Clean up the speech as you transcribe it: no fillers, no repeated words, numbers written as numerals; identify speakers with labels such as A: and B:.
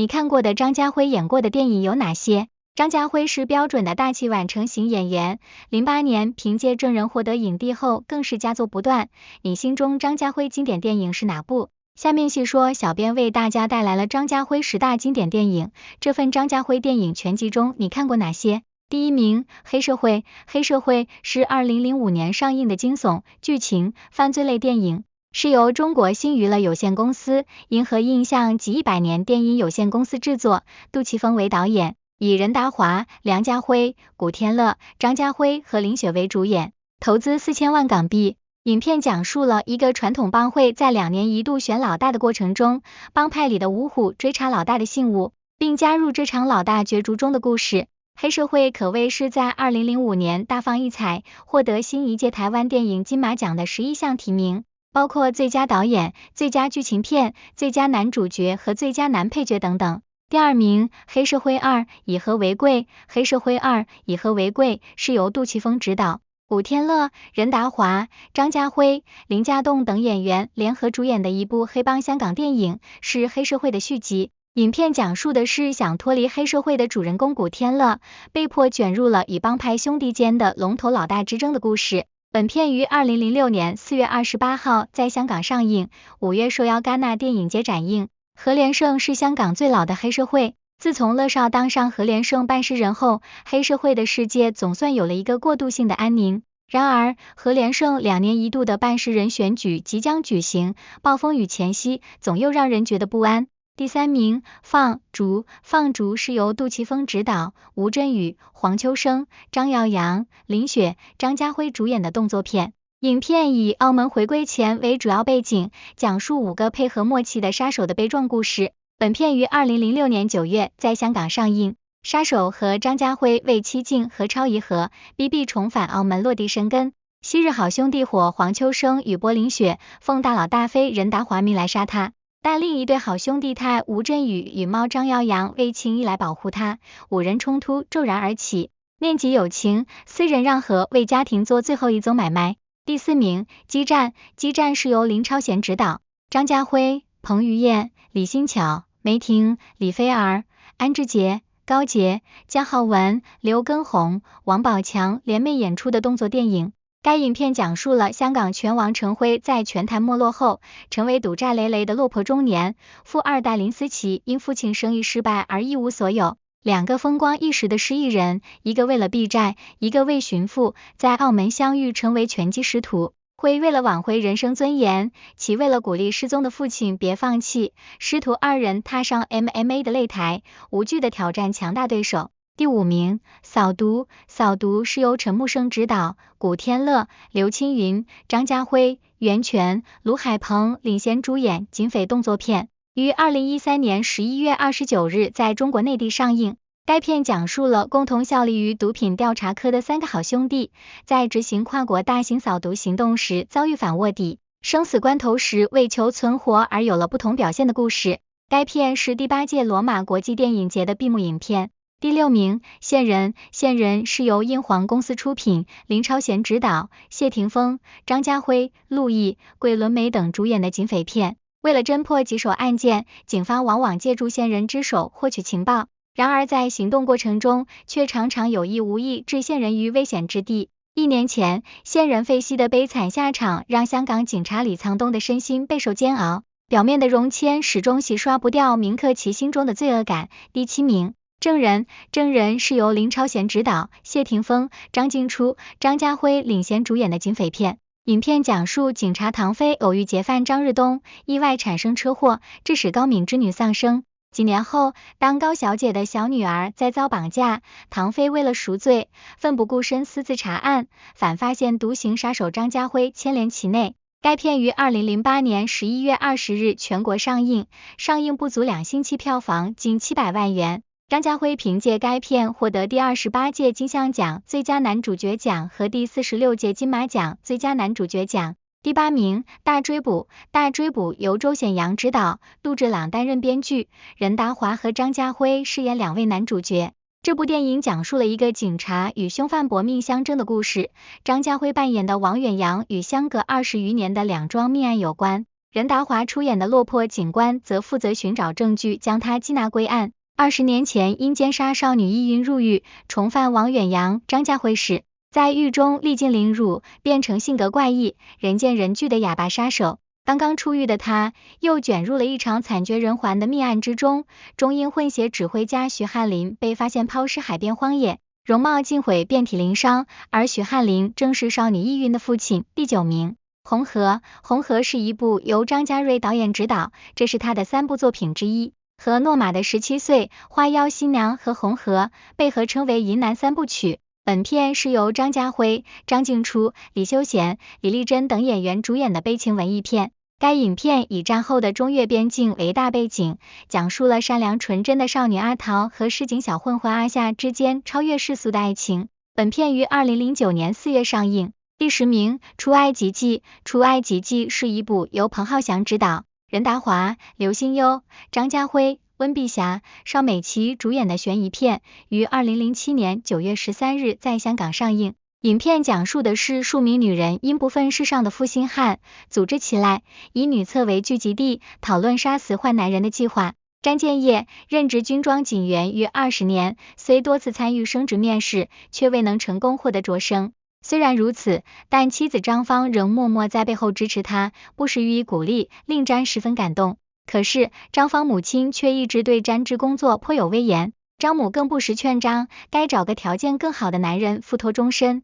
A: 你看过的张家辉演过的电影有哪些？张家辉是标准的大器晚成型演员，08年凭借证人获得影帝后更是佳作不断。你心中张家辉经典电影是哪部？下面细说，小编为大家带来了张家辉10大经典电影，这份张家辉电影全集中你看过哪些？第一名，黑社会。黑社会是2005年上映的惊悚、剧情、犯罪类电影，是由中国新娱乐有限公司、银河印象及100年电影有限公司制作，杜琪峰为导演，以任达华、梁家辉、古天乐、张家辉和林雪为主演，投资4000万港币。影片讲述了一个传统帮会在2年一度选老大的过程中，帮派里的五虎追查老大的信物，并加入这场老大角逐中的故事。黑社会可谓是在2005年大放异彩，获得新一届台湾电影金马奖的11项提名，包括最佳导演、最佳剧情片、最佳男主角和最佳男配角等等。第二名，黑社会2以和为贵。黑社会2以和为贵是由杜琪峰执导，古天乐、任达华、张家辉、林家栋等演员联合主演的一部黑帮香港电影，是黑社会的续集。影片讲述的是想脱离黑社会的主人公古天乐，被迫卷入了与帮派兄弟间的龙头老大之争的故事。本片于2006年4月28号在香港上映，5月受邀戛纳电影节展映。何连胜是香港最老的黑社会，自从乐少当上何连胜办事人后，黑社会的世界总算有了一个过渡性的安宁。然而，何连胜2年一度的办事人选举即将举行，暴风雨前夕，总又让人觉得不安。第三名，放逐。放逐是由杜琪峰执导，吴镇宇、黄秋生、张耀扬、林雪、张家辉主演的动作片。影片以澳门回归前为主要背景，讲述5个配合默契的杀手的悲壮故事。本片于2006年9月在香港上映。杀手和张家辉为妻静和超一和，逼逼重返澳门落地生根。昔日好兄弟伙黄秋生与柏林雪奉大佬大飞任达华命来杀他，但另一对好兄弟太吴镇宇与猫张耀扬为情义来保护他，5人冲突骤然而起，念及友情，私人让和，为家庭做最后一宗买卖。第4名，激战。激战是由林超贤执导，张家辉、彭于晏、李新巧、梅婷、李菲儿、安志杰、高洁、姜浩文、刘畊宏、王宝强联袂演出的动作电影。该影片讲述了香港拳王陈辉在拳坛没落后，成为赌债累累的落魄中年，富二代林思琪因父亲生意失败而一无所有。2个风光一时的失意人，一个为了避债，一个为寻父，在澳门相遇，成为拳击师徒。辉为了挽回人生尊严，其为了鼓励失踪的父亲别放弃，师徒2人踏上 MMA 的擂台，无惧的挑战强大对手。第5名，扫毒。扫毒是由陈木胜执导，古天乐、刘青云、张家辉、袁泉、卢海鹏领衔主演警匪动作片，于2013年11月29日在中国内地上映。该片讲述了共同效力于毒品调查科的3个好兄弟，在执行跨国大型扫毒行动时遭遇反卧底，生死关头时为求存活而有了不同表现的故事。该片是第8届罗马国际电影节的闭幕影片。第6名，线人。线人是由英皇公司出品，林超贤执导，谢霆锋、张家辉、陆毅、桂纶镁等主演的警匪片。为了侦破棘手案件，警方往往借助线人之手获取情报，然而在行动过程中，却常常有意无意置线人于危险之地。1年前，线人费希的悲惨下场让香港警察李沧东的身心备受煎熬，表面的容谦始终洗刷不掉铭刻其心中的罪恶感。第7名，证人。证人是由林超贤执导，谢霆锋、张静初、张家辉领衔主演的警匪片。影片讲述警察唐飞偶遇劫犯张日东，意外产生车祸，致使高敏之女丧生。几年后，当高小姐的小女儿再遭绑架，唐飞为了赎罪，奋不顾身私自查案，反发现独行杀手张家辉牵连其内。该片于2008年11月20日全国上映，上映不足2星期票房仅700万元。张家辉凭借该片获得第28届金像奖最佳男主角奖和第46届金马奖最佳男主角奖。第8名，大追捕。大追捕由周显阳执导，杜志朗担任编剧，任达华和张家辉饰演2位男主角。这部电影讲述了一个警察与凶犯搏命相争的故事，张家辉扮演的王远洋与相隔20余年的两桩命案有关。任达华出演的落魄警官则负责寻找证据，将他缉拿归案。20年前因奸杀少女意晕入狱，重犯王远洋、张家辉时，在狱中历尽凌辱，变成性格怪异、人见人惧的哑巴杀手。刚刚出狱的他，又卷入了一场惨绝人寰的命案之中。中英混血指挥家许翰林被发现抛尸海边荒野，容貌尽毁，遍体鳞伤，而许翰林正是少女意晕的父亲。第9名，红河。红河是一部由张家瑞导演执导，这是他的3部作品之一。和诺玛的17岁、花妖新娘和红河被合称为银男3部曲。本片是由张家辉、张静初、李修贤、李丽珍等演员主演的悲情文艺片。该影片以战后的中越边境为大背景，讲述了善良纯真的少女阿桃和市井小混混阿夏之间超越世俗的爱情。本片于2009年4月上映。第10名，出埃及记。出埃及记是一部由彭浩翔执导，任达华、刘心悠、张家辉、温碧霞、邵美琪主演的悬疑片，于2007年9月13日在香港上映。影片讲述的是数名女人因不忿世上的负心汉，组织起来，以女厕为聚集地，讨论杀死坏男人的计划。詹建业任职军装警员约20年，虽多次参与升职面试，却未能成功获得擢升。虽然如此，但妻子张芳仍默默在背后支持他，不时予以鼓励，令詹十分感动。可是张芳母亲却一直对詹之工作颇有微言，张母更不时劝张该找个条件更好的男人付托终身。